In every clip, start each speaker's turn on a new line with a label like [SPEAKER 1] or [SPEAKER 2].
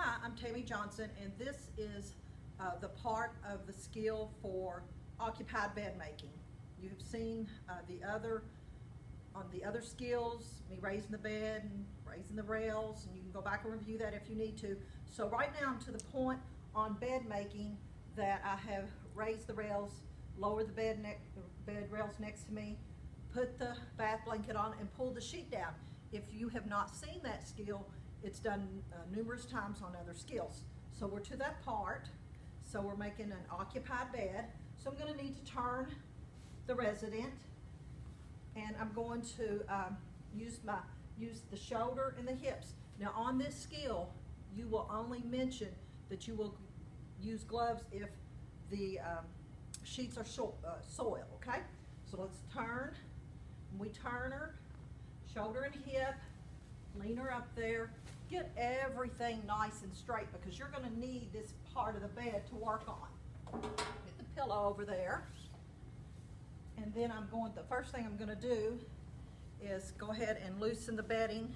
[SPEAKER 1] Hi, I'm Tammy Johnson, and this is the part of the skill for occupied bed making. You've seen on the other skills, me raising the bed and raising the rails, and you can go back and review that if you need to. So right now I'm to the point on bed making that I have raised the rails, lowered the bed rails next to me, put the bath blanket on, and pulled the sheet down. If you have not seen that skill, it's done numerous times on other skills. So we're to that part. So we're making an occupied bed. So I'm going to need to turn the resident, and I'm going to use the shoulder and the hips. Now on this skill, you will only mention that you will use gloves if the sheets are soil, okay? So let's turn. We turn her, shoulder and hip, lean her up there. Get everything nice and straight because you're gonna need this part of the bed to work on. Get the pillow over there. And then the first thing I'm gonna do is go ahead and loosen the bedding,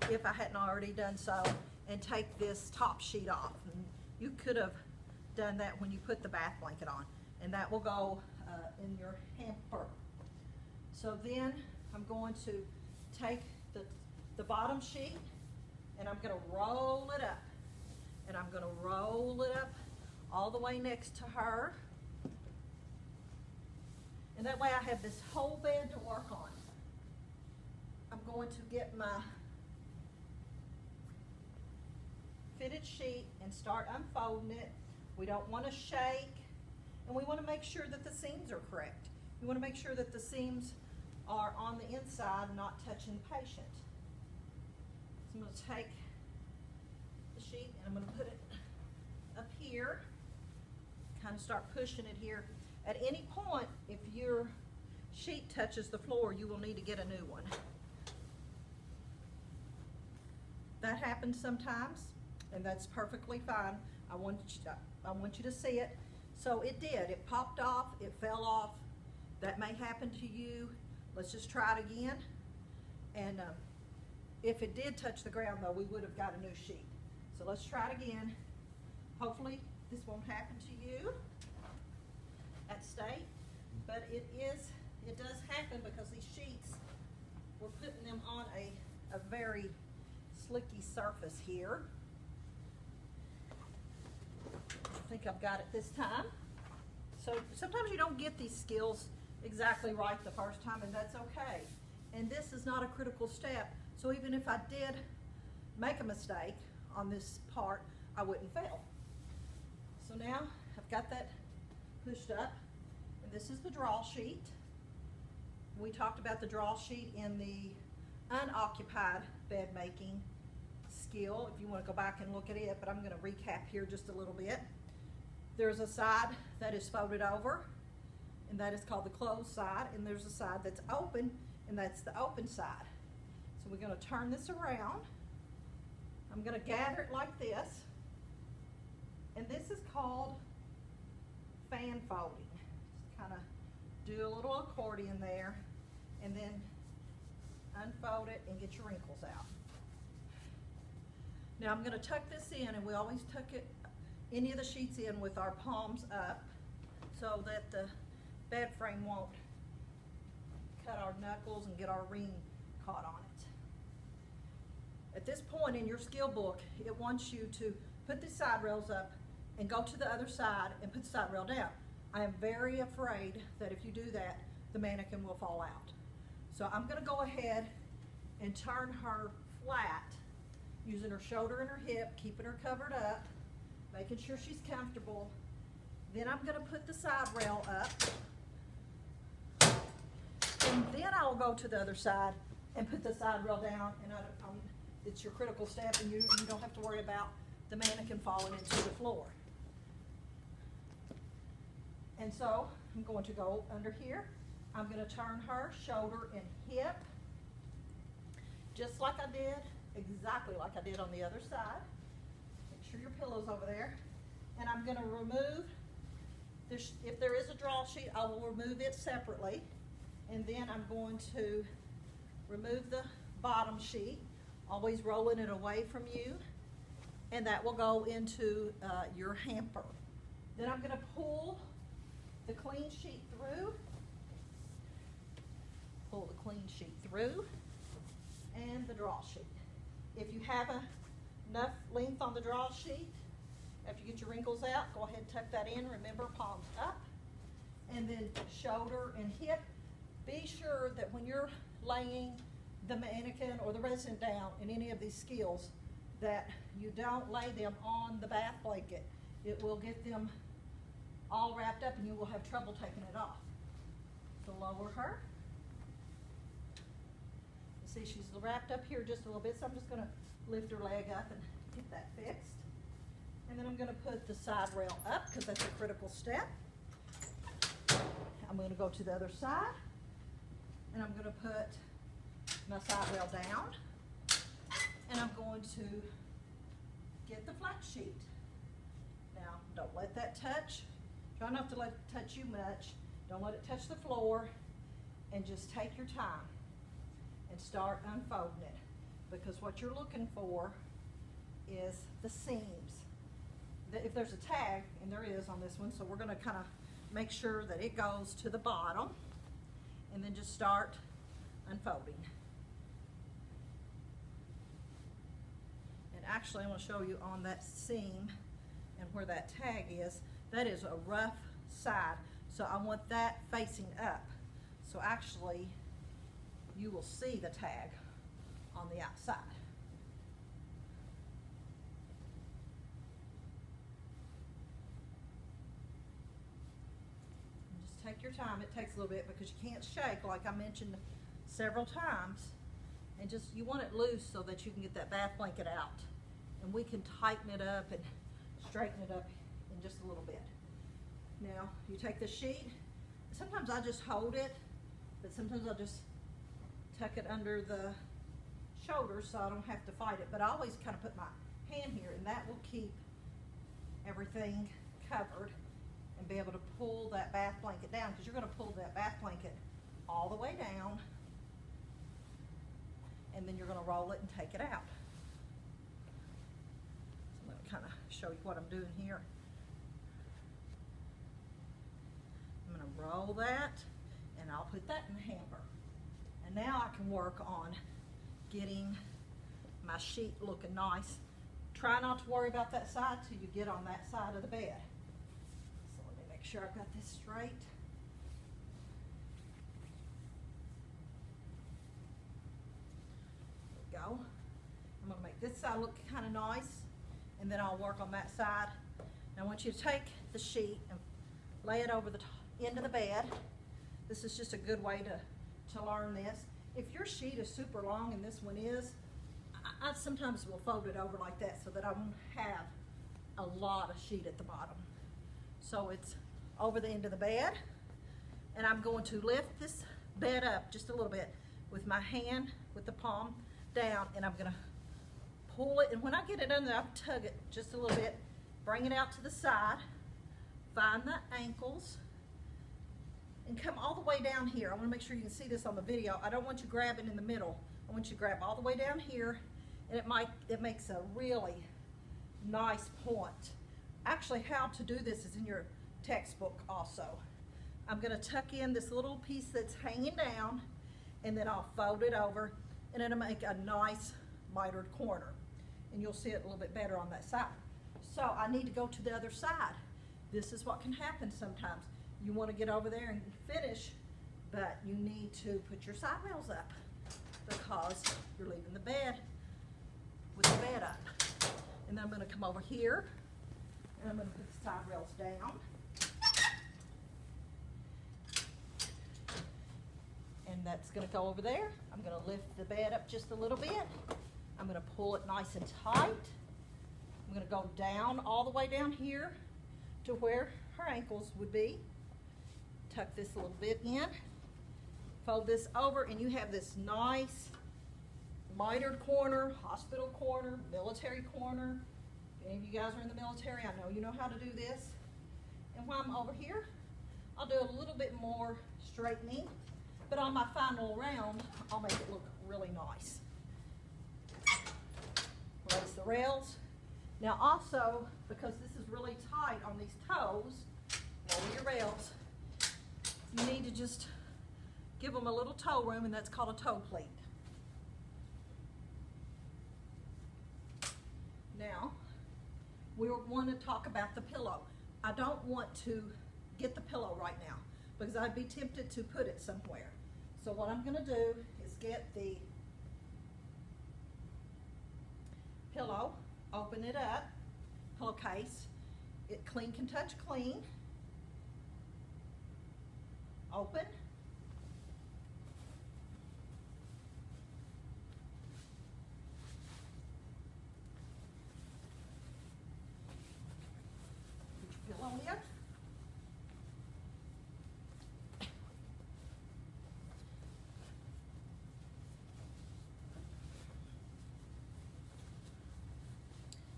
[SPEAKER 1] if I hadn't already done so, and take this top sheet off. And you could have done that when you put the bath blanket on, and that will go in your hamper. So then I'm going to take the bottom sheet, and I'm going to roll it up, and I'm going to roll it up all the way next to her, and that way I have this whole bed to work on. I'm going to get my fitted sheet and start unfolding it. We don't want to shake, and we want to make sure that the seams are correct. We want to make sure that the seams are on the inside, not touching the patient. So I'm going to take the sheet and I'm going to put it up here, kind of start pushing it here. At any point, if your sheet touches the floor, you will need to get a new one. That happens sometimes, and that's perfectly fine. I want you to see it. So it did. It popped off. It fell off. That may happen to you. Let's just try it again. And if it did touch the ground, though, we would have got a new sheet. So let's try it again. Hopefully this won't happen to you at state, but it does happen because these sheets, we're putting them on a very slicky surface here. I think I've got it this time. So sometimes you don't get these skills exactly right the first time, and that's okay. And this is not a critical step, so even if I did make a mistake on this part, I wouldn't fail. So now I've got that pushed up, and this is the draw sheet. We talked about the draw sheet in the unoccupied bed making skill, if you want to go back and look at it, but I'm going to recap here just a little bit. There's a side that is folded over, and that is called the closed side, and there's a side that's open, and that's the open side. So we're going to turn this around. I'm going to gather it like this, and this is called fan folding. Just kind of do a little accordion there, and then unfold it and get your wrinkles out. Now I'm going to tuck this in, and we always tuck any of the sheets in with our palms up so that the bed frame won't cut our knuckles and get our ring caught on it. At this point in your skill book, it wants you to put the side rails up and go to the other side and put the side rail down. I am very afraid that if you do that, the mannequin will fall out. So I'm going to go ahead and turn her flat using her shoulder and her hip, keeping her covered up, making sure she's comfortable. Then I'm going to put the side rail up, and then I'll go to the other side and put the side rail down, and it's your critical step, and you don't have to worry about the mannequin falling into the floor. And so I'm going to go under here. I'm going to turn her shoulder and hip, just like I did, exactly like I did on the other side. Make sure your pillow's over there. And I'm going to remove, if there is a draw sheet, I will remove it separately. And then I'm going to remove the bottom sheet, always rolling it away from you. and that will go into your hamper. Then I'm going to pull the clean sheet through. Pull the clean sheet through and the draw sheet. If you have enough length on the draw sheet, after you get your wrinkles out, go ahead and tuck that in. Remember, palms up. And then shoulder and hip. Be sure that when you're laying the mannequin or the resident down in any of these skills, that you don't lay them on the bath blanket. It will get them all wrapped up and you will have trouble taking it off. So lower her. See, she's wrapped up here just a little bit, so I'm just going to lift her leg up and get that fixed. And then I'm going to put the side rail up because that's a critical step. I'm going to go to the other side, and I'm going to put my side rail down, and I'm going to get the flat sheet. Now, don't let that touch. Try not to let it touch you much. Don't let it touch the floor, and just take your time and start unfolding it, because what you're looking for is the seams. If there's a tag, and there is on this one, so we're going to kind of make sure that it goes to the bottom, and then just start unfolding. And actually I want to show you on that seam and where that tag is, that is a rough side, so I want that facing up. So actually you will see the tag on the outside. And just take your time. It takes a little bit because you can't shake, like I mentioned several times, and just you want it loose so that you can get that bath blanket out, and we can tighten it up and straighten it up in just a little bit. Now you take the sheet. Sometimes I just hold it, but sometimes I'll just tuck it under the shoulders so I don't have to fight it. But I always kind of put my hand here, and that will keep everything covered and be able to pull that bath blanket down, because you're going to pull that bath blanket all the way down, and then you're going to roll it and take it out. So I'm going to kind of show you what I'm doing here. I'm going to roll that, and I'll put that in the hamper. And now I can work on getting my sheet looking nice. Try not to worry about that side till you get on that side of the bed. So let me make sure I've got this straight. There we go. I'm going to make this side look kind of nice, and then I'll work on that side. Now I want you to take the sheet and lay it over the end of the bed. This is just a good way to learn this. If your sheet is super long, and this one is, I sometimes will fold it over like that so that I won't have a lot of sheet at the bottom. So it's over the end of the bed, and I'm going to lift this bed up just a little bit with my hand, with the palm down, and I'm going to pull it, and when I get it under, I'll tug it just a little bit, bring it out to the side, find the ankles, and come all the way down here. I want to make sure you can see this on the video. I don't want you grabbing in the middle. I want you to grab all the way down here, and it makes a really nice point. Actually, how to do this is in your textbook also. I'm going to tuck in this little piece that's hanging down, and then I'll fold it over, and it'll make a nice mitered corner. And you'll see it a little bit better on that side. So I need to go to the other side. This is what can happen sometimes. You want to get over there and finish, but you need to put your side rails up because you're leaving the bed with the bed up. And then I'm going to come over here, and I'm going to put the side rails down. And that's going to go over there. I'm going to lift the bed up just a little bit. I'm going to pull it nice and tight. I'm going to go down all the way down here to where her ankles would be. Tuck this a little bit in, fold this over, and you have this nice mitered corner, hospital corner, military corner. If any of you guys are in the military, I know you know how to do this. And while I'm over here, I'll do a little bit more straightening, but on my final round, I'll make it look really nice. Place the rails, Now also, because this is really tight on these toes, lower your rails, you need to just give them a little toe room, and that's called a toe pleat. Now, we want to talk about the pillow. I don't want to get the pillow right now because I'd be tempted to put it somewhere. So what I'm going to do is get the pillow, open it up, pillowcase. It clean can touch clean. Open. Put your pillow in.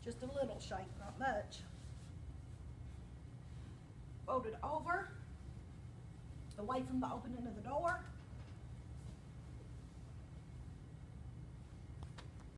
[SPEAKER 1] Just a little shake, not much. Fold it over, away from the opening of the door.